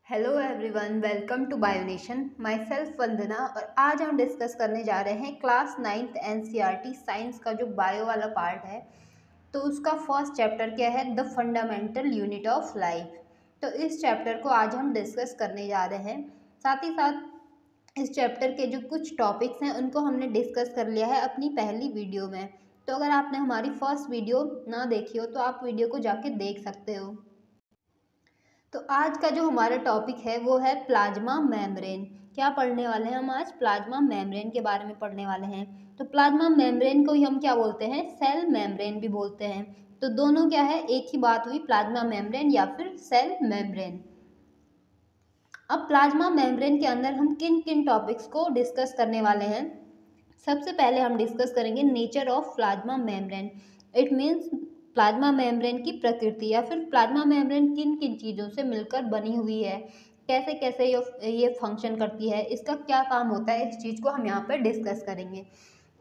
Hello everyone, welcome to Bionation. Myself Vandana. और आज हम डिस्कस करने जा रहे हैं क्लास 9th एनसीईआरटी साइंस का जो बायो वाला पार्ट है। तो उसका फर्स्ट चैप्टर क्या है? The fundamental unit of life. तो इस चैप्टर को आज हम डिस्कस करने जा रहे हैं। साथ ही साथ इस चैप्टर के जो कुछ टॉपिक्स हैं उनको हमने डिस्कस कर लिया है अपनी पहली वीडियो में। तो अगर आपने हमारी फर्स्ट वीडियो ना देखी हो तो आप वीडियो को जाके देख सकते हो। तो आज का जो हमारा टॉपिक है वो है प्लाज्मा मेम्ब्रेन। क्या पढ़ने वाले हैं हम आज? प्लाज्मा मेम्ब्रेन के बारे में पढ़ने वाले हैं। तो प्लाज्मा मेम्ब्रेन को ही हम क्या बोलते हैं? सेल मेम्ब्रेन भी बोलते हैं। तो दोनों क्या है, एक ही बात हुई, प्लाज्मा मेम्ब्रेन या फिर सेल मेम्ब्रेन। अब प्लाज्मा मेम्ब्रेन के अंदर हम किन किन टॉपिक्स को डिस्कस करने वाले हैं? सबसे पहले हम डिस्कस करेंगे nature of plasma membrane. It means plasma membrane की प्रकृति या फिर प्लाज्मा मेम्ब्रेन किन किन चीज़ों से मिलकर बनी हुई है, कैसे कैसे ये फंक्शन करती है, इसका क्या काम होता है, इस चीज़ को हम यहाँ पर डिस्कस करेंगे।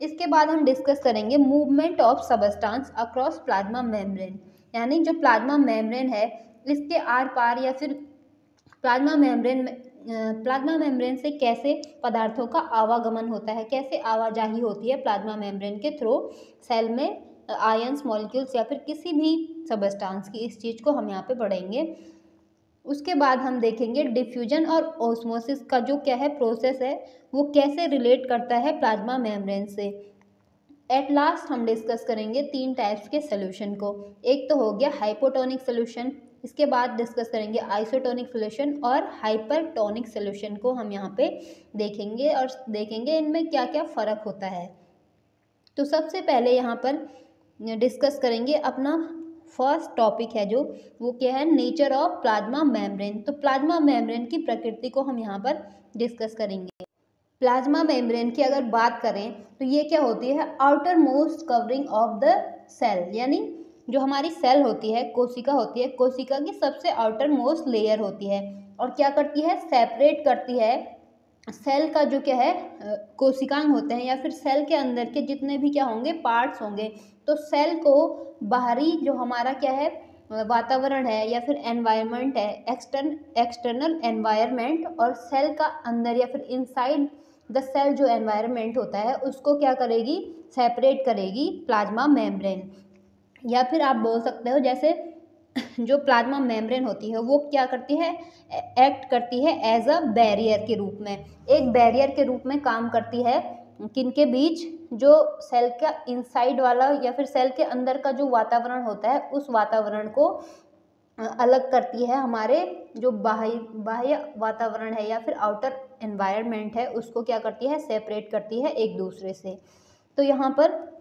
इसके बाद हम डिस्कस करेंगे movement of substance across plasma membrane, यानी जो प्लाज्मा मेम्ब्रेन है इसके आर पार या फिर प्लाज्मा मेम्ब्रेन से कैसे पदार्थों का आवागमन होता है, कैसे आवाजाही होती है प्लाज्मा मेम्ब्रेन के थ्रू सेल में आयंस, मॉलिक्यूल्स या फिर किसी भी सबस्टांस की, इस चीज़ को हम यहाँ पे पढ़ेंगे। उसके बाद हम देखेंगे डिफ्यूजन और ऑस्मोसिस का जो क्या है प्रोसेस है वो कैसे रिलेट करता है प्लाज्मा मेम्ब्रेन से। एट लास्ट हम डिस्कस करेंगे 3 टाइप्स के सोल्यूशन को। एक तो हो गया हाइपोटोनिक सोल्यूशन, इसके बाद डिस्कस करेंगे आइसोटोनिक सोल्यूशन और हाइपरटोनिक सोल्यूशन को हम यहाँ पे देखेंगे और देखेंगे इनमें क्या क्या फ़र्क होता है। तो सबसे पहले यहाँ पर डिस्कस करेंगे अपना फर्स्ट टॉपिक है जो वो क्या है, नेचर ऑफ प्लाज्मा मेम्ब्रेन। तो प्लाज्मा मेम्ब्रेन की प्रकृति को हम यहाँ पर डिस्कस करेंगे। प्लाज्मा मेम्ब्रेन की अगर बात करें तो ये क्या होती है? Outer most covering of the cell, यानी जो हमारी सेल होती है, कोशिका होती है, कोशिका की सबसे आउटर मोस्ट लेयर होती है और क्या करती है? सेपरेट करती है सेल का जो क्या है कोशिकांग होते हैं या फिर सेल के अंदर के जितने भी क्या होंगे पार्ट्स होंगे। तो सेल को बाहरी जो हमारा क्या है वातावरण है या फिर एनवायरनमेंट है, एक्सटर्नल एनवायरनमेंट, और सेल का अंदर या फिर इनसाइड द सेल जो एनवायरनमेंट होता है उसको क्या करेगी? सेपरेट करेगी प्लाज्मा मेम्ब्रेन। या फिर आप बोल सकते हो जैसे जो प्लाज्मा मेम्ब्रेन होती है वो क्या करती है? एक्ट करती है एज अ बैरियर के रूप में, एक बैरियर के रूप में काम करती है किनके बीच? जो सेल का इनसाइड वाला या फिर सेल के अंदर का जो वातावरण होता है उस वातावरण को अलग करती है, हमारे जो बाह्य वातावरण है या फिर आउटर एनवायरनमेंट है उसको क्या करती है? सेपरेट करती है एक दूसरे से। तो यहाँ पर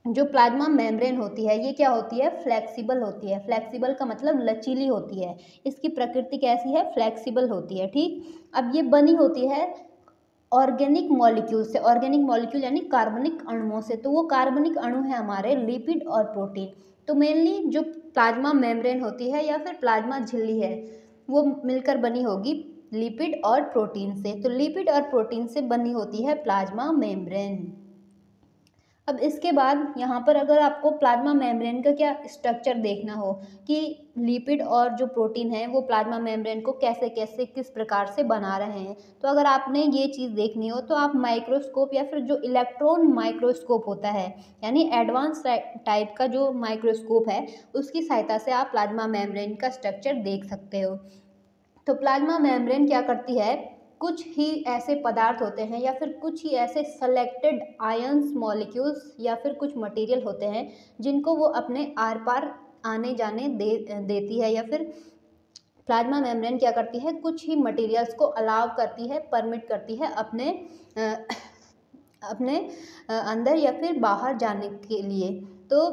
जो प्लाज्मा मेम्ब्रेन होती है ये क्या होती है? फ्लेक्सिबल होती है। फ्लेक्सिबल का मतलब लचीली होती है। इसकी प्रकृति कैसी है? फ्लेक्सिबल होती है। ठीक, अब ये बनी होती है ऑर्गेनिक मॉलिक्यूल से। ऑर्गेनिक मॉलिक्यूल यानी कार्बनिक अणुओं से। तो वो कार्बनिक अणु है हमारे लिपिड और प्रोटीन। तो मेनली जो प्लाज्मा मेम्ब्रेन होती है या फिर प्लाज्मा झिल्ली है वो मिलकर बनी होगी लिपिड और प्रोटीन से। तो लिपिड और प्रोटीन से बनी होती है प्लाज्मा मेम्ब्रेन। अब इसके बाद यहाँ पर अगर आपको प्लाज्मा मेम्ब्रेन का क्या स्ट्रक्चर देखना हो कि लिपिड और जो प्रोटीन है वो प्लाज्मा मेम्ब्रेन को कैसे कैसे किस प्रकार से बना रहे हैं, तो अगर आपने ये चीज़ देखनी हो तो आप माइक्रोस्कोप या फिर जो इलेक्ट्रॉन माइक्रोस्कोप होता है, यानी एडवांस टाइप का जो माइक्रोस्कोप है उसकी सहायता से आप प्लाज्मा मेम्ब्रेन का स्ट्रक्चर देख सकते हो। तो प्लाज्मा मेम्ब्रेन क्या करती है? कुछ ही ऐसे पदार्थ होते हैं या फिर कुछ ही ऐसे सेलेक्टेड आयंस, मॉलिक्यूल्स या फिर कुछ मटेरियल होते हैं जिनको वो अपने आर पार आने जाने देती है, या फिर प्लाज्मा मेम्ब्रेन क्या करती है? कुछ ही मटेरियल्स को अलाउ करती है, परमिट करती है अपने अपने अंदर या फिर बाहर जाने के लिए। तो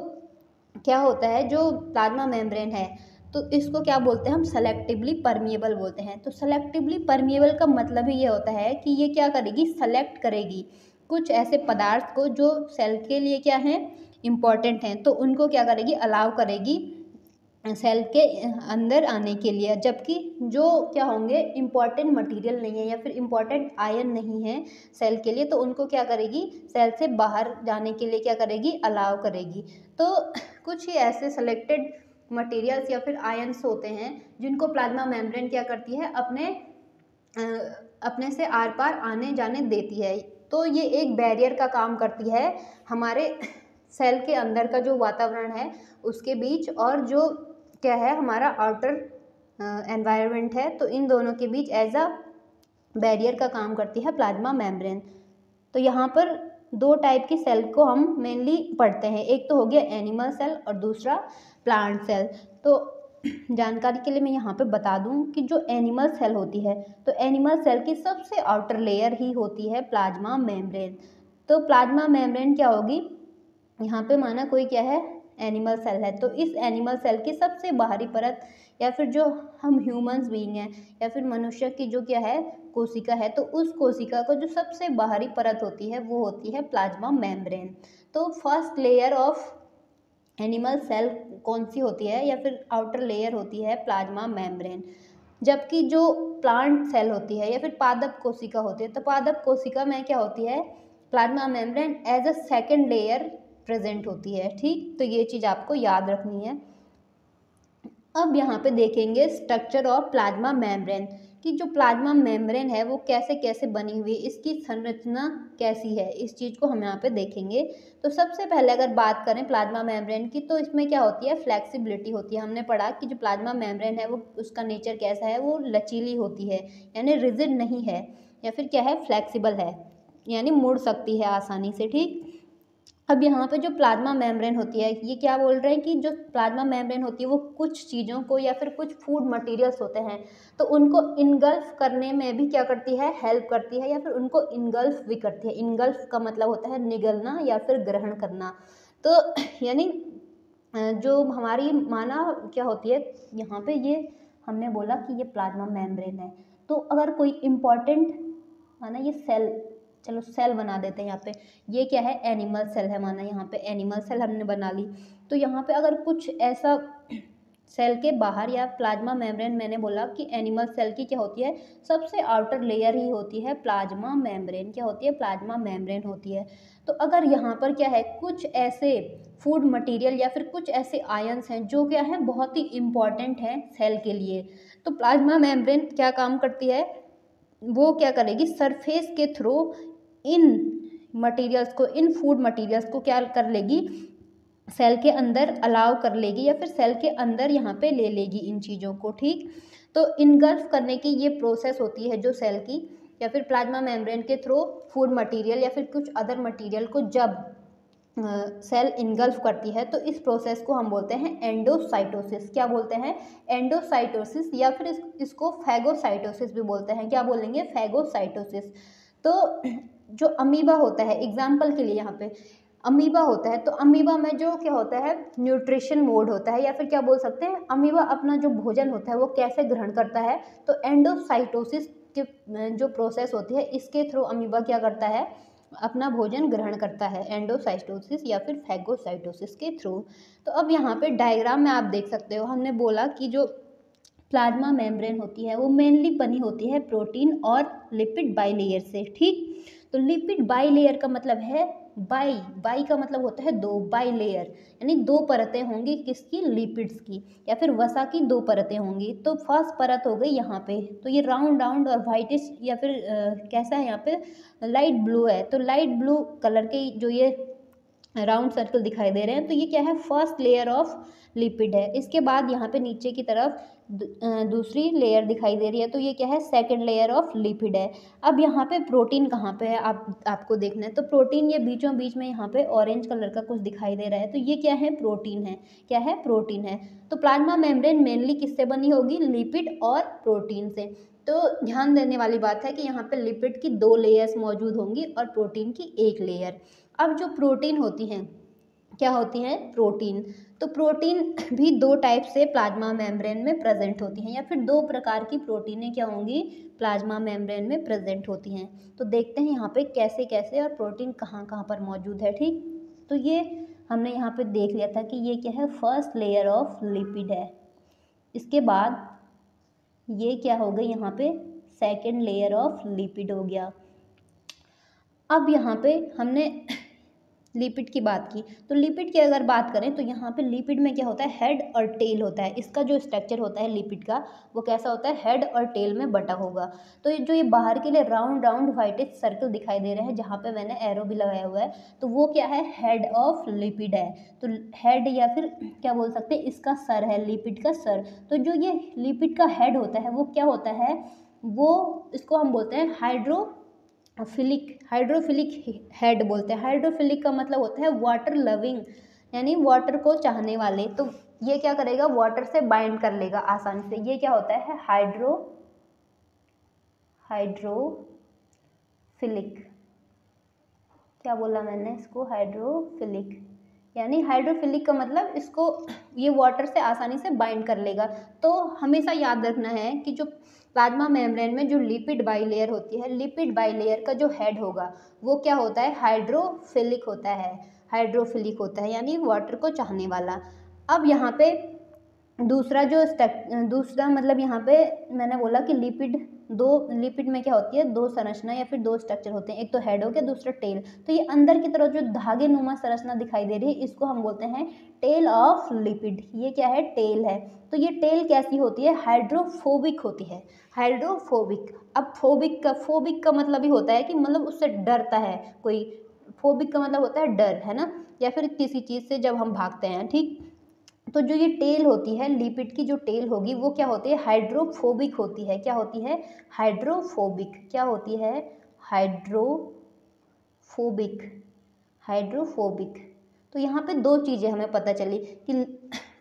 क्या होता है जो प्लाज्मा मेम्ब्रेन है तो इसको क्या बोलते हैं हम? सेलेक्टिवली परमिएबल बोलते हैं। तो सेलेक्टिवली परमिएबल का मतलब ही ये होता है कि ये क्या करेगी? सेलेक्ट करेगी कुछ ऐसे पदार्थ को जो सेल के लिए क्या हैं? इम्पॉर्टेंट हैं, तो उनको क्या करेगी? अलाउ करेगी सेल के अंदर आने के लिए, जबकि जो क्या होंगे इम्पॉर्टेंट मटेरियल नहीं है या फिर इम्पॉर्टेंट आयन नहीं है सेल के लिए, तो उनको क्या करेगी? सेल से बाहर जाने के लिए क्या करेगी? अलाउ करेगी। तो कुछ ही ऐसे सेलेक्टेड मटेरियल्स या फिर आयंस होते हैं जिनको प्लाज्मा मेम्ब्रेन क्या करती है, अपने से आर पार आने जाने देती है। तो ये एक बैरियर का काम करती है हमारे सेल के अंदर का जो वातावरण है उसके बीच, और जो क्या है हमारा आउटर एनवायरनमेंट है, तो इन दोनों के बीच एज अ बैरियर का काम करती है प्लाज्मा मेम्ब्रेन। तो यहाँ पर दो टाइप की सेल को हम मेनली पढ़ते हैं, एक तो हो गया एनिमल सेल और दूसरा प्लांट सेल। तो जानकारी के लिए मैं यहाँ पे बता दूँ कि जो एनिमल सेल होती है, तो एनिमल सेल की सबसे आउटर लेयर ही होती है प्लाज्मा मेम्ब्रेन। तो प्लाज्मा मेम्ब्रेन क्या होगी, यहाँ पे माना कोई क्या है, एनिमल सेल है, तो इस एनिमल सेल की सबसे बाहरी परत या फिर जो हम ह्यूमंस बीइंग हैं या फिर मनुष्य की जो क्या है कोशिका है, तो उस कोशिका को जो सबसे बाहरी परत होती है वो होती है प्लाज्मा मेम्ब्रेन। तो first layer of animal cell कौन सी होती है, या फिर आउटर लेयर होती है प्लाज्मा मेम्ब्रेन। जबकि जो प्लांट सेल होती है या फिर पादप कोशिका होती है, तो पादप कोशिका में क्या होती है, plasma membrane as a second layer present होती है। ठीक, तो ये चीज़ आपको याद रखनी है। अब यहाँ पे देखेंगे स्ट्रक्चर ऑफ प्लाज्मा मेम्ब्रेन कि जो प्लाज्मा मेम्ब्रेन है वो कैसे कैसे बनी हुई है, इसकी संरचना कैसी है, इस चीज़ को हम यहाँ पे देखेंगे। तो सबसे पहले अगर बात करें प्लाज्मा मेम्ब्रेन की, तो इसमें क्या होती है, फ्लेक्सिबिलिटी होती है। हमने पढ़ा कि जो प्लाज्मा मेम्ब्रेन है वो उसका नेचर कैसा है, वो लचीली होती है, यानी रिजिड नहीं है, या फिर क्या है, फ्लेक्सिबल है, यानी मुड़ सकती है आसानी से। ठीक, अब यहाँ पे जो प्लाज्मा मेम्ब्रेन होती है, ये क्या बोल रहे हैं कि जो प्लाज्मा मेम्ब्रेन होती है वो कुछ चीज़ों को या फिर कुछ फूड मटेरियल्स होते हैं तो उनको इनगल्फ करने में भी क्या करती है, हेल्प करती है, या फिर उनको इनगल्फ भी करती है। इनगल्फ का मतलब होता है निगलना या फिर ग्रहण करना। तो यानी जो हमारी माना क्या होती है, यहाँ पे ये हमने बोला कि ये प्लाज्मा मेम्ब्रेन है, तो अगर कोई इम्पॉर्टेंट माना ये सेल, चलो सेल बना देते हैं यहाँ पे, ये क्या है, एनिमल सेल है, माना यहाँ पे एनिमल सेल हमने बना ली। तो यहाँ पे अगर कुछ ऐसा सेल के बाहर, या प्लाज्मा मेम्ब्रेन मैंने बोला कि एनिमल सेल की क्या होती है, सबसे आउटर लेयर ही होती है प्लाज्मा मेम्ब्रेन। क्या होती है, प्लाज्मा मेम्ब्रेन होती है। तो अगर यहाँ पर क्या है, कुछ ऐसे फूड मटेरियल या फिर कुछ ऐसे आयंस हैं जो क्या है बहुत ही इम्पॉर्टेंट हैं सेल के लिए, तो प्लाज्मा मेम्ब्रेन क्या काम करती है, वो क्या करेगी, सरफेस के थ्रू इन मटेरियल्स को, इन फूड मटेरियल्स को क्या कर लेगी, सेल के अंदर अलाउ कर लेगी, या फिर सेल के अंदर यहाँ पे ले लेगी इन चीज़ों को। ठीक, तो इनगल्फ करने की ये प्रोसेस होती है जो सेल की, या फिर प्लाज्मा मेम्ब्रेन के थ्रू फूड मटेरियल या फिर कुछ अदर मटेरियल को जब सेल इनगल्फ करती है, तो इस प्रोसेस को हम बोलते हैं एंडोसाइटोसिस। क्या बोलते हैं, एंडोसाइटोसिस, या फिर इसको फैगोसाइटोसिस भी बोलते हैं। क्या बोलेंगे, फैगोसाइटोसिस। तो जो अमीबा होता है, एग्जाम्पल के लिए यहाँ पे अमीबा होता है, तो अमीबा में जो क्या होता है, न्यूट्रिशन मोड होता है, या फिर क्या बोल सकते हैं, अमीबा अपना जो भोजन होता है वो कैसे ग्रहण करता है, तो एंडोसाइटोसिस के जो प्रोसेस होती है इसके थ्रू अमीबा क्या करता है, अपना भोजन ग्रहण करता है, एंडोसाइटोसिस या फिर फैगोसाइटोसिस के थ्रू। तो अब यहाँ पे डायग्राम में आप देख सकते हो, हमने बोला कि जो प्लाज्मा मेम्ब्रेन होती है वो मेनली बनी होती है प्रोटीन और लिपिड बाइलेयर से। ठीक, तो लिपिड बाइलेयर का मतलब है, बाई का मतलब होता है दो, बाइलेयर यानी दो परतें होंगी किसकी, लिपिड्स की, या फिर वसा की दो परतें होंगी। तो फर्स्ट परत हो गई यहाँ पे, तो ये राउंड राउंड और वाइटिश या फिर कैसा है, यहाँ पे लाइट ब्लू है, तो लाइट ब्लू कलर के जो ये राउंड सर्कल दिखाई दे रहे हैं, तो ये क्या है, फर्स्ट लेयर ऑफ लिपिड है। इसके बाद यहाँ पे नीचे की तरफ दूसरी लेयर दिखाई दे रही है, तो ये क्या है, सेकंड लेयर ऑफ लिपिड है। अब यहाँ पे प्रोटीन कहाँ पे है, आपको देखना है, तो प्रोटीन ये बीचों बीच में यहाँ पे ऑरेंज कलर का कुछ दिखाई दे रहा है, तो ये क्या है, प्रोटीन है। क्या है, प्रोटीन है। तो प्लाज्मा मेम्ब्रेन मेनली किससे बनी होगी, लिपिड और प्रोटीन से। तो ध्यान देने वाली बात है कि यहाँ पे लिपिड की दो लेयर्स मौजूद होंगी और प्रोटीन की एक लेयर। अब जो प्रोटीन होती हैं, क्या होती हैं, प्रोटीन, तो प्रोटीन भी दो टाइप से प्लाज्मा मेम्ब्रेन में प्रेजेंट होती हैं, या फिर दो प्रकार की प्रोटीनें क्या होंगी, प्लाज्मा मेम्ब्रेन में प्रेजेंट होती हैं। तो देखते हैं यहाँ पे कैसे कैसे और प्रोटीन कहाँ कहाँ पर मौजूद है। ठीक, तो ये हमने यहाँ पे देख लिया था कि ये क्या है, फर्स्ट लेयर ऑफ लिपिड है। इसके बाद ये क्या हो गई, यहाँ पे सेकेंड लेयर ऑफ लिपिड हो गया। अब यहाँ पे हमने लिपिड की बात की, तो लिपिड की अगर बात करें तो यहाँ पे लिपिड में क्या होता है, हेड और टेल होता है। इसका जो स्ट्रक्चर होता है लिपिड का वो कैसा होता है, हेड और टेल में बटा होगा। तो ये जो ये बाहर के लिए राउंड राउंड व्हाइटिश सर्कल दिखाई दे रहे हैं जहाँ पे मैंने एरो भी लगाया हुआ है, तो वो क्या है, हेड ऑफ लिपिड है। तो हेड या फिर क्या बोल सकते हैं, इसका सर है, लिपिड का सर। तो जो ये लिपिड का हेड होता है वो क्या होता है, वो इसको हम बोलते हैं हाइड्रोफिलिक हेड बोलते हैं। हाइड्रोफिलिक का मतलब होता है वाटर लविंग, यानी वाटर को चाहने वाले। तो ये क्या करेगा, वाटर से बाइंड कर लेगा आसानी से। ये क्या होता है, हाइड्रोफिलिक। क्या बोला मैंने, इसको हाइड्रोफिलिक, यानी हाइड्रोफिलिक का मतलब इसको ये वाटर से आसानी से बाइंड कर लेगा। तो हमेशा याद रखना है कि जो प्लाज्मा मेम्ब्रेन में जो लिपिड बाइलेयर होती है, लिपिड बाइलेयर का जो हेड होगा वो क्या होता है, हाइड्रोफिलिक होता है। हाइड्रोफिलिक होता है यानी वाटर को चाहने वाला। अब यहाँ पे दूसरा मतलब यहाँ पे मैंने बोला कि लिपिड में क्या होती है, दो संरचना या फिर दो स्ट्रक्चर होते हैं, एक तो हेड हो गया, दूसरा टेल। तो ये अंदर की तरफ जो धागे नुमा संरचना दिखाई दे रही है इसको हम बोलते हैं टेल ऑफ लिपिड। ये क्या है, टेल है। तो ये टेल कैसी होती है, हाइड्रोफोबिक होती है। हाइड्रोफोबिक, अब फोबिक का मतलब ही होता है कि मतलब उससे डरता है कोई। फोबिक का मतलब होता है डर, है ना, या फिर किसी चीज़ से जब हम भागते हैं, ठीक। तो जो ये टेल होती है, लिपिड की जो टेल होगी वो क्या होती है, हाइड्रोफोबिक होती है। क्या होती है, हाइड्रोफोबिक। क्या होती है, हाइड्रोफोबिक। हाइड्रोफोबिक। तो यहाँ पे दो चीज़ें हमें पता चली कि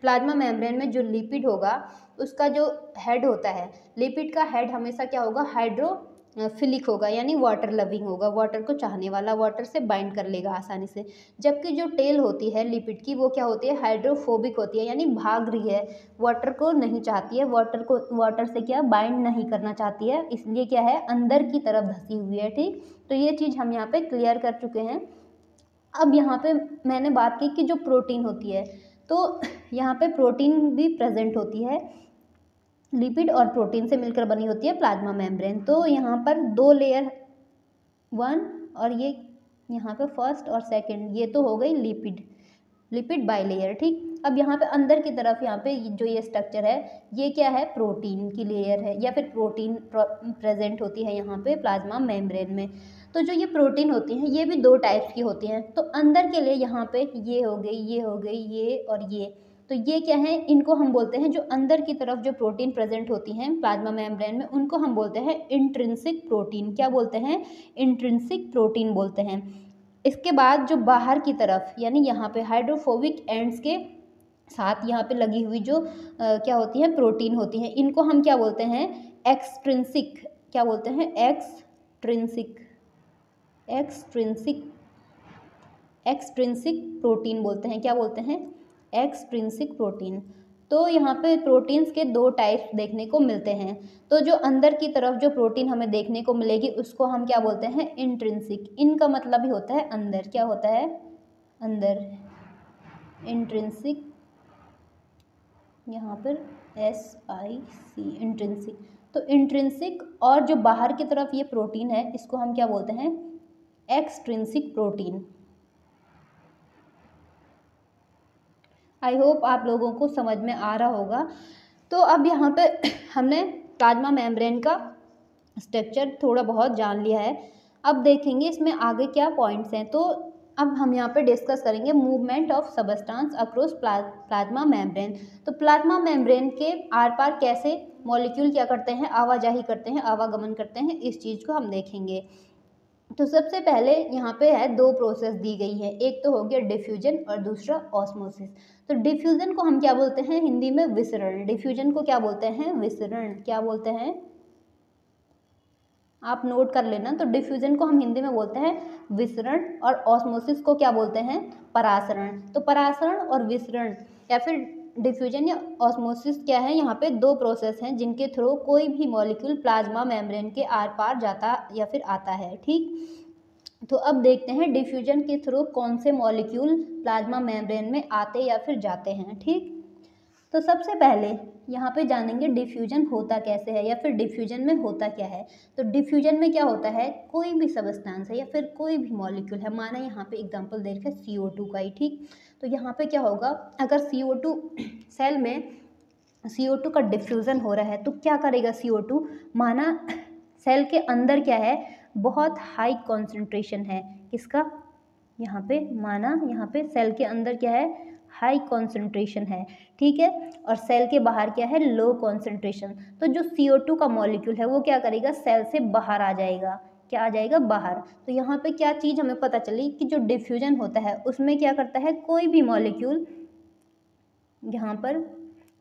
प्लाज्मा मेम्ब्रेन में जो लिपिड होगा उसका जो हेड होता है, लिपिड का हेड हमेशा क्या होगा, हाइड्रोफिलिक होगा, यानी वाटर लविंग होगा, वाटर को चाहने वाला, वाटर से बाइंड कर लेगा आसानी से। जबकि जो टेल होती है लिपिड की वो क्या होती है, हाइड्रोफोबिक होती है, यानी भाग रही है, वाटर को नहीं चाहती है, वाटर से क्या बाइंड नहीं करना चाहती है, इसलिए क्या है, अंदर की तरफ धसी हुई है, ठीक। तो ये चीज़ हम यहाँ पे क्लियर कर चुके हैं। अब यहाँ पे मैंने बात की कि जो प्रोटीन होती है, तो यहाँ पे प्रोटीन भी प्रेजेंट होती है। लिपिड और प्रोटीन से मिलकर बनी होती है प्लाज्मा मेम्ब्रेन। तो यहाँ पर दो लेयर, वन और ये यहाँ पे फर्स्ट और सेकंड, ये तो हो गई लिपिड बाइलेयर, ठीक। अब यहाँ पे अंदर की तरफ यहाँ पे जो ये स्ट्रक्चर है ये क्या है, प्रोटीन की लेयर है, या फिर प्रोटीन प्रेजेंट होती है यहाँ पे प्लाज्मा मेम्ब्रेन में। तो जो ये प्रोटीन होती हैं ये भी दो टाइप्स की होती हैं। तो अंदर के लिए यहाँ पे ये हो गई, ये हो गई, ये और ये। तो ये क्या है, इनको हम बोलते हैं, जो अंदर की तरफ जो प्रोटीन प्रेजेंट होती हैं प्लाज्मा मेम्ब्रेन में उनको हम बोलते हैं इंट्रिंसिक प्रोटीन। क्या बोलते हैं, इंट्रिंसिक प्रोटीन बोलते हैं। इसके बाद जो बाहर की तरफ, यानी यहाँ पे हाइड्रोफोबिक एंड्स के साथ यहाँ पे लगी हुई जो क्या होती हैं, प्रोटीन होती हैं, इनको हम क्या बोलते हैं, एक्सट्रिंसिक। क्या बोलते हैं, एक्सट्रिंसिक प्रोटीन बोलते हैं। क्या बोलते हैं, एक्सट्रिंसिक प्रोटीन। तो यहाँ पे प्रोटीन्स के दो टाइप्स देखने को मिलते हैं। तो जो अंदर की तरफ जो प्रोटीन हमें देखने को मिलेगी उसको हम क्या बोलते हैं, इंट्रिंसिक। इनका मतलब ही होता है अंदर। क्या होता है, अंदर, इंट्रिंसिक, यहाँ पर SIC, इंट्रिंसिक। तो इंट्रिंसिक, और जो बाहर की तरफ ये प्रोटीन है इसको हम क्या बोलते हैं, एक्सट्रिंसिक प्रोटीन। आई होप आप लोगों को समझ में आ रहा होगा। तो अब यहाँ पे हमने प्लाज्मा मेम्ब्रेन का स्ट्रक्चर थोड़ा बहुत जान लिया है। अब देखेंगे इसमें आगे क्या पॉइंट्स हैं। तो अब हम यहाँ पे डिस्कस करेंगे movement of substance across plasma membrane. तो प्लाज्मा मेम्ब्रेन के आर पार कैसे मॉलिक्यूल क्या करते हैं, आवाजाही करते हैं, आवागमन करते हैं, इस चीज़ को हम देखेंगे। तो सबसे पहले यहाँ पे है दो प्रोसेस दी गई है, एक तो हो गया डिफ्यूजन और दूसरा ऑस्मोसिस। तो डिफ्यूजन को हम क्या बोलते हैं हिंदी में, विसरण। डिफ्यूजन को क्या बोलते हैं, विसरण। क्या बोलते हैं, आप नोट कर लेना। तो डिफ्यूजन को हम हिंदी में बोलते हैं विसरण, और ऑस्मोसिस को क्या बोलते हैं, परासरण। तो परासरण और विसरण या फिर डिफ्यूजन या ऑस्मोसिस क्या है, यहाँ पे दो प्रोसेस हैं जिनके थ्रू कोई भी मॉलिक्यूल प्लाज्मा मेम्ब्रेन के आर पार जाता या फिर आता है, ठीक। तो अब देखते हैं डिफ्यूजन के थ्रू कौन से मॉलिक्यूल प्लाज्मा मेम्ब्रेन में आते या फिर जाते हैं, ठीक। तो सबसे पहले यहाँ पे जानेंगे डिफ्यूजन होता कैसे है या फिर डिफ्यूजन में होता क्या है। तो डिफ्यूजन में क्या होता है, कोई भी सबस्टेंस है या फिर कोई भी मॉलिक्यूल है, माना यहाँ पे एग्जांपल दे रखा है CO2 का ही, ठीक। तो यहाँ पे क्या होगा, अगर CO2 सेल में CO2 का डिफ्यूज़न हो रहा है तो क्या करेगा CO2, माना सेल के अंदर क्या है, बहुत हाई कॉन्सेंट्रेशन है किसका, यहाँ पे माना यहाँ पे सेल के अंदर क्या है, हाई कॉन्सेंट्रेशन है, ठीक है, और सेल के बाहर क्या है, लो कॉन्सेंट्रेशन। तो जो CO2 का मॉलिक्यूल है वो क्या करेगा, सेल से बाहर आ जाएगा, क्या आ जाएगा, बाहर। तो यहाँ पे क्या चीज़ हमें पता चली कि जो डिफ्यूजन होता है उसमें क्या करता है, कोई भी मॉलिक्यूल, यहाँ पर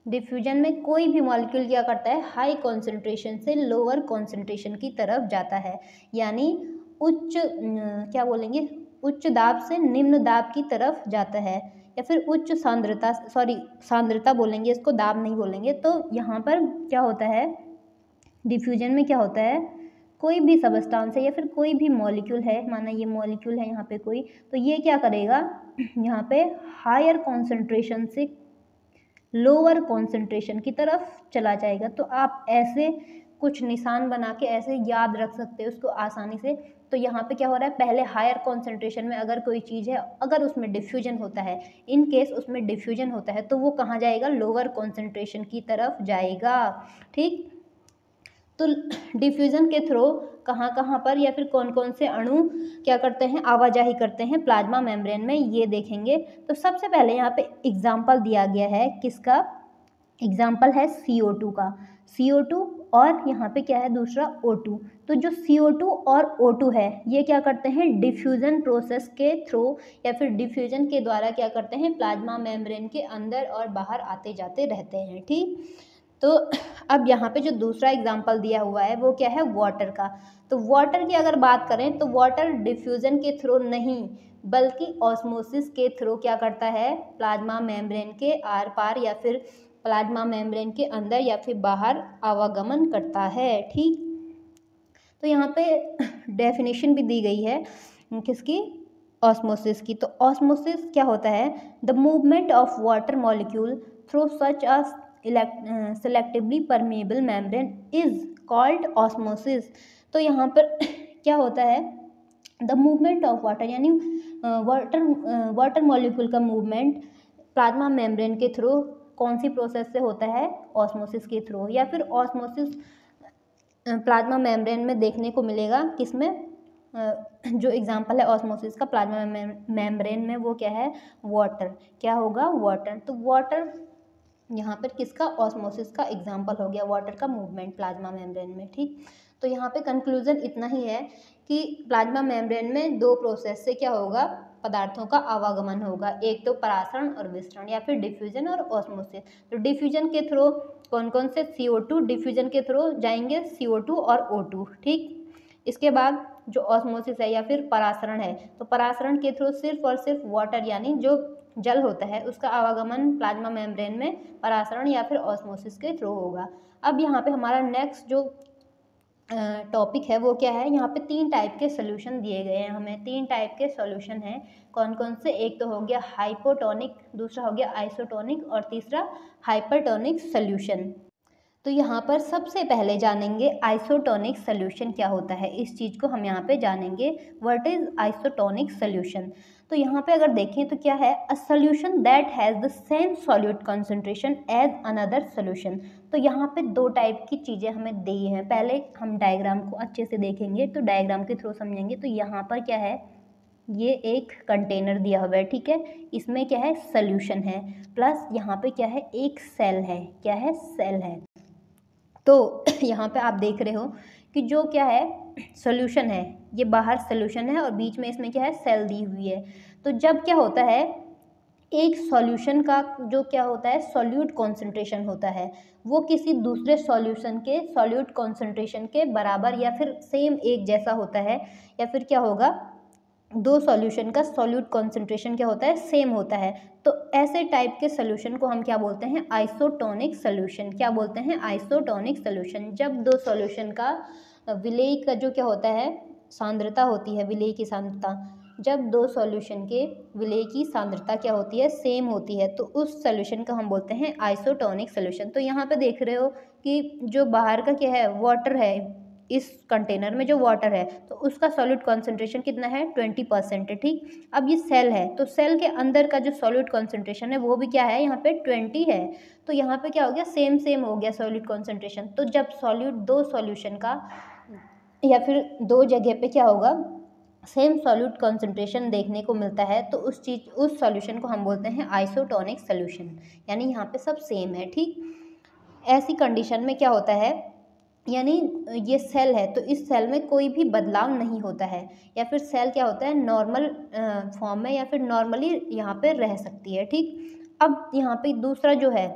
डिफ्यूजन में कोई भी मॉलिक्यूल क्या करता है, हाई कॉन्सेंट्रेशन से लोअर कॉन्सेंट्रेशन की तरफ जाता है, यानी उच्च क्या बोलेंगे, उच्च दाब से निम्न दाब की तरफ जाता है, या फिर उच्च सांद्रता, सांद्रता बोलेंगे इसको, दाब नहीं बोलेंगे। तो यहाँ पर क्या होता है, डिफ्यूजन में क्या होता है, कोई भी सबस्टेंस है या फिर कोई भी मॉलिक्यूल है, माना ये मॉलिक्यूल है यहाँ पे कोई, तो ये क्या करेगा, यहाँ पे हायर कॉन्सेंट्रेशन से लोअर कॉन्सेंट्रेशन की तरफ चला जाएगा। तो आप ऐसे कुछ निशान बना के ऐसे याद रख सकते हो उसको आसानी से। तो यहाँ पे क्या हो रहा है, पहले हायर कॉन्सेंट्रेशन में अगर कोई चीज़ है, अगर उसमें डिफ्यूजन होता है, इन केस उसमें डिफ्यूजन होता है, तो वो कहाँ जाएगा, लोअर कॉन्सेंट्रेशन की तरफ जाएगा, ठीक। तो डिफ्यूज़न के थ्रू कहाँ कहाँ पर या फिर कौन कौन से अणु क्या करते हैं, आवाजाही करते हैं प्लाज्मा मेम्ब्रेन में, ये देखेंगे। तो सबसे पहले यहाँ पे एग्जाम्पल दिया गया है, किसका एग्जाम्पल है, CO2 का, CO2 और यहाँ पे क्या है दूसरा O2। तो जो CO2 और O2 है ये क्या करते हैं, डिफ्यूज़न प्रोसेस के थ्रू या फिर डिफ्यूज़न के द्वारा क्या करते हैं, प्लाज्मा मेम्ब्रेन के अंदर और बाहर आते जाते रहते हैं, ठीक। तो अब यहाँ पे जो दूसरा एग्जाम्पल दिया हुआ है वो क्या है, वाटर का। तो वाटर की अगर बात करें तो वाटर डिफ्यूज़न के थ्रू नहीं बल्कि ऑस्मोसिस के थ्रू क्या करता है, प्लाज्मा मेम्ब्रेन के आर पार या फिर प्लाज्मा मेम्ब्रेन के अंदर या फिर बाहर आवागमन करता है, ठीक। तो यहाँ पे डेफिनेशन भी दी गई है किसकी, ऑस्मोसिस की। तो ऑस्मोसिस क्या होता है, the movement of water molecule through such a selectively permeable membrane is called osmosis। तो यहाँ पर क्या होता है, द मूवमेंट ऑफ वाटर यानी वाटर मॉलिक्यूल का मूवमेंट प्लाज्मा मेम्ब्रेन के थ्रू कौन सी प्रोसेस से होता है, ऑस्मोसिस के थ्रू, या फिर ऑस्मोसिस प्लाज्मा मेम्ब्रेन में देखने को मिलेगा, किसमें, जो एग्जांपल है ऑस्मोसिस का प्लाज्मा मेम्ब्रेन में वो क्या है, वाटर, क्या होगा, वाटर। तो वाटर यहाँ पर किसका, ऑस्मोसिस का एग्जाम्पल हो गया, वाटर का मूवमेंट प्लाज्मा मेम्ब्रेन में, ठीक। तो यहाँ पे कंक्लूजन इतना ही है कि प्लाज्मा मेम्ब्रेन में दो प्रोसेस से क्या होगा, पदार्थों का आवागमन होगा, एक तो परासरण और विसरण या फिर डिफ्यूजन और ऑस्मोसिस। तो डिफ्यूजन के थ्रू कौन कौन से, CO2 डिफ्यूजन के थ्रू जाएंगे, CO2 और O2, ठीक। इसके बाद जो ऑस्मोसिस है या फिर परासरण है, तो परासरण के थ्रू सिर्फ और सिर्फ वाटर यानी जो जल होता है उसका आवागमन प्लाज्मा मेम्ब्रेन में परासरण या फिर ऑस्मोसिस के थ्रू होगा। अब यहाँ पे हमारा नेक्स्ट जो टॉपिक है वो क्या है, यहाँ पे 3 टाइप के सोल्यूशन दिए गए हैं, हमें 3 टाइप के सोल्यूशन हैं, कौन कौन से, एक तो हो गया हाइपोटोनिक, दूसरा हो गया आइसोटोनिक और तीसरा हाइपरटोनिक सोल्यूशन। तो यहाँ पर सबसे पहले जानेंगे आइसोटोनिक सोल्यूशन क्या होता है, इस चीज़ को हम यहाँ पे जानेंगे, व्हाट इज आइसोटोनिक सोल्यूशन। तो यहाँ पे अगर देखें तो क्या है, a solution that has the same solute concentration as another solution. तो यहाँ पे 2 टाइप की चीज़ें हमें दी हैं, पहले हम डायग्राम को अच्छे से देखेंगे तो डायग्राम के थ्रू समझेंगे। तो यहाँ पर क्या है, ये एक कंटेनर दिया हुआ है, ठीक है, इसमें क्या है, सोल्यूशन है, प्लस यहाँ पे क्या है, एक सेल है, क्या है, सेल है। तो यहाँ पे आप देख रहे हो कि जो क्या है, सॉल्यूशन है, ये बाहर सॉल्यूशन है और बीच में इसमें क्या है, सेल दी हुई है। तो जब क्या होता है, एक सॉल्यूशन का जो क्या होता है, सॉल्यूट कॉन्सेंट्रेशन होता है, वो किसी दूसरे सॉल्यूशन के सॉल्यूट कॉन्सेंट्रेशन के बराबर या फिर सेम एक जैसा होता है, या फिर क्या होगा, 2 सॉल्यूशन का सॉल्यूट कॉन्सेंट्रेशन क्या होता है, सेम होता है। तो ऐसे टाइप के सोल्यूशन को हम क्या बोलते हैं, आइसोटोनिक सोल्यूशन। क्या बोलते हैं, आइसोटोनिक सोल्यूशन। जब 2 सॉल्यूशन का विलेय का जो क्या होता है, सांद्रता होती है, विलेय की सांद्रता, जब दो सॉल्यूशन के विलय की सांद्रता क्या होती है, सेम होती है, तो उस सॉल्यूशन को हम बोलते हैं आइसोटोनिक सॉल्यूशन। तो यहाँ पे देख रहे हो कि जो बाहर का क्या है, वाटर है, इस कंटेनर में जो वाटर है तो उसका सॉल्यूट कॉन्सेंट्रेशन कितना है, 20% है, ठीक। अब ये सेल है तो सेल के अंदर का जो सॉल्यूट कॉन्सेंट्रेशन है वो भी क्या है, यहाँ पे 20 है। तो यहाँ पे क्या हो गया, सेम सेम हो गया सॉल्यूट कॉन्सेंट्रेशन। तो जब सॉल्यूट दो सॉल्यूशन का या फिर दो जगह पे क्या होगा, सेम सॉल्यूट कॉन्सेंट्रेशन देखने को मिलता है, तो उस सॉल्यूशन को हम बोलते हैं आइसोटोनिक सॉल्यूशन, यानी यहाँ पे सब सेम है, ठीक। ऐसी कंडीशन में क्या होता है, यानी ये सेल है तो इस सेल में कोई भी बदलाव नहीं होता है, या फिर सेल क्या होता है, नॉर्मल फॉर्म में या फिर नॉर्मली यहाँ पे रह सकती है, ठीक। अब यहाँ पे दूसरा जो है,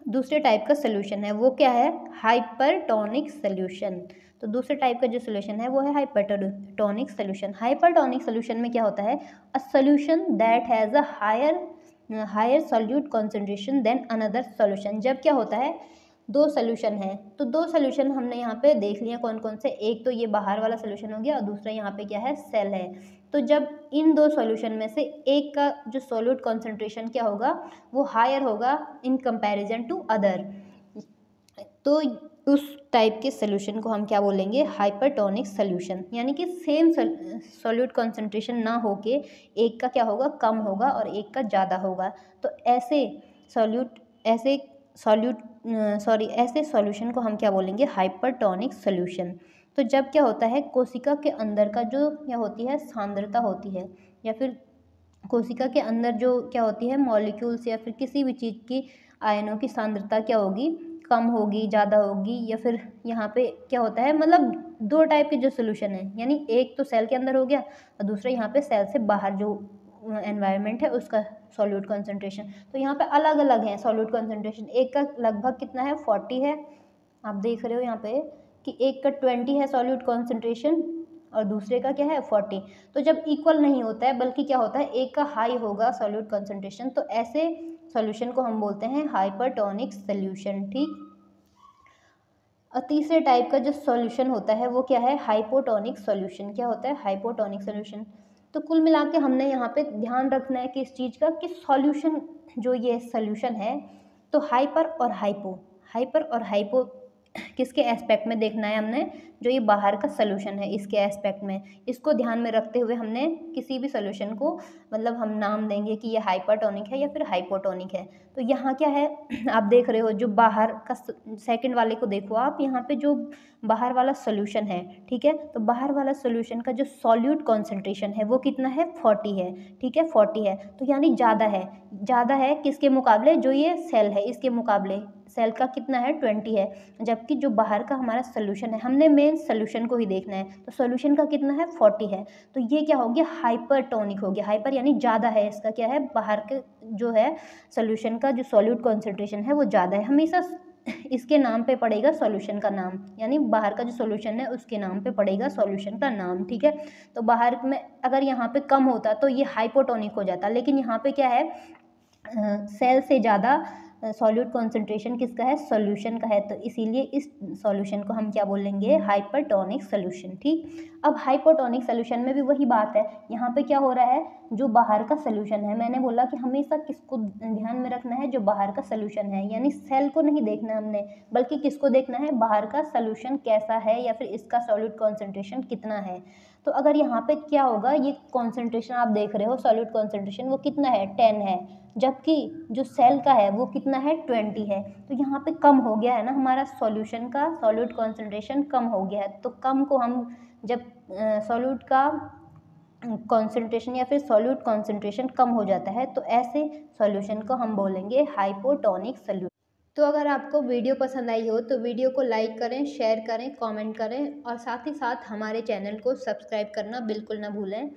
दूसरे टाइप का सोल्यूशन है वो क्या है, हाइपरटोनिक सोल्यूशन। तो दूसरे टाइप का जो सोल्यूशन है वो है हाइपरटोनिक सोल्यूशन। हाइपरटोनिक सोल्यूशन में क्या होता है, a solution that has a higher solute concentration than another solution. जब क्या होता है, दो सोल्यूशन है, तो दो सोल्यूशन हमने यहाँ पे देख लिया कौन कौन से, एक तो ये बाहर वाला सोल्यूशन हो गया और दूसरा यहाँ पे क्या है, सेल है। तो जब इन दो सॉल्यूशन में से एक का जो सॉल्यूट कॉन्सेंट्रेशन क्या होगा, वो हायर होगा इन कंपैरिजन टू अदर, तो उस टाइप के सॉल्यूशन को हम क्या बोलेंगे, हाइपरटोनिक सॉल्यूशन। यानी कि सेम सॉल्यूट कॉन्सेंट्रेशन ना होके एक का क्या होगा, कम होगा और एक का ज़्यादा होगा। तो ऐसे सॉल्यूशन को हम क्या बोलेंगे, हाइपरटोनिक सॉल्यूशन। तो जब क्या होता है, कोशिका के अंदर का जो क्या होती है, सांद्रता होती है, या फिर कोशिका के अंदर जो क्या होती है, मॉलिक्यूल्स या फिर किसी भी चीज़ की आयनों की सांद्रता क्या होगी, कम होगी, ज़्यादा होगी, या फिर यहाँ पे क्या होता है, मतलब दो टाइप के जो सोल्यूशन है, यानी एक तो सेल के अंदर हो गया और दूसरा यहाँ पे सेल से बाहर जो एनवायरनमेंट है उसका सॉल्यूट कॉन्सेंट्रेशन। तो यहाँ पे अलग अलग है सॉल्यूट कॉन्सेंट्रेशन, एक का लगभग कितना है, 40 है, आप देख रहे हो यहाँ पे कि एक का 20 है सॉल्यूट कॉन्सेंट्रेशन और दूसरे का क्या है, 40। तो जब इक्वल नहीं होता है बल्कि क्या होता है, एक का हाई होगा सॉल्यूट कॉन्सेंट्रेशन, तो ऐसे सॉल्यूशन को हम बोलते हैं हाइपरटोनिक सॉल्यूशन, ठीक। और तीसरे टाइप का जो सॉल्यूशन होता है वो क्या है, हाइपोटोनिक सॉल्यूशन। क्या होता है, हाइपोटोनिक सॉल्यूशन। तो कुल मिला के हमने यहाँ पे ध्यान रखना है कि इस चीज़ का कि सॉल्यूशन जो ये सॉल्यूशन है, तो हाइपर और हाइपो किसके एस्पेक्ट में देखना है हमने, जो ये बाहर का सॉल्यूशन है इसके एस्पेक्ट में, इसको ध्यान में रखते हुए हमने किसी भी सॉल्यूशन को मतलब हम नाम देंगे कि ये हाइपरटोनिक है या फिर हाइपोटोनिक है। तो यहाँ क्या है, आप देख रहे हो जो बाहर का, सेकंड वाले को देखो आप, यहाँ पे जो बाहर वाला सॉल्यूशन है, ठीक है, तो बाहर वाला सॉल्यूशन का जो सॉल्यूट कॉन्सेंट्रेशन है वो कितना है, 40 है, ठीक है, 40 है। तो यानी ज़्यादा है किसके मुकाबले, जो ये सेल है इसके मुकाबले, सेल का कितना है, 20 है, जबकि जो बाहर का हमारा सोल्यूशन है, हमने मेन सोल्यूशन को ही देखना है, तो सोल्यूशन का कितना है, 40 है। तो ये क्या हो गया, हाइपरटोनिक हो गया। हाइपर यानी ज़्यादा है, इसका क्या है, बाहर के जो है सोल्यूशन का जो सॉल्यूट कॉन्सेंट्रेशन है वो ज़्यादा है। हमेशा इसके नाम पे पड़ेगा सॉल्यूशन का नाम, यानी बाहर का जो सॉल्यूशन है उसके नाम पे पड़ेगा सॉल्यूशन का नाम, ठीक है। तो बाहर में अगर यहाँ पे कम होता तो ये हाइपोटोनिक हो जाता, लेकिन यहाँ पे क्या है, सेल से ज़्यादा सॉल्यूट कॉन्सेंट्रेशन किसका है, सॉल्यूशन का है, तो इसीलिए इस सॉल्यूशन को हम क्या बोलेंगे, हाइपरटोनिक सॉल्यूशन, ठीक। अब हाइपोटोनिक सॉल्यूशन में भी वही बात है, यहाँ पे क्या हो रहा है, जो बाहर का सॉल्यूशन है, मैंने बोला कि हमेशा किसको ध्यान में रखना है, जो बाहर का सॉल्यूशन है, यानी सेल को नहीं देखना हमने, बल्कि किसको देखना है, बाहर का सॉल्यूशन कैसा है या फिर इसका सॉल्यूट कॉन्सेंट्रेशन कितना है। तो अगर यहाँ पे क्या होगा, ये कॉन्सेंट्रेशन आप देख रहे हो, सॉल्यूट कॉन्सेंट्रेशन वो कितना है, 10 है, जबकि जो सेल का है वो कितना है, 20 है। तो यहाँ पे कम हो गया है ना, हमारा सॉल्यूशन का सॉल्यूट कॉन्सेंट्रेशन कम हो गया है। तो कम को हम जब सॉल्यूट का कॉन्सेंट्रेशन या फिर सॉल्यूट कॉन्सेंट्रेशन कम हो जाता है, तो ऐसे सॉल्यूशन को हम बोलेंगे हाइपोटोनिक सॉल्यूशन। तो अगर आपको वीडियो पसंद आई हो तो वीडियो को लाइक करें, शेयर करें, कमेंट करें और साथ ही साथ हमारे चैनल को सब्सक्राइब करना बिल्कुल ना भूलें।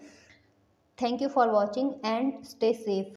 Thank you for watching and stay safe.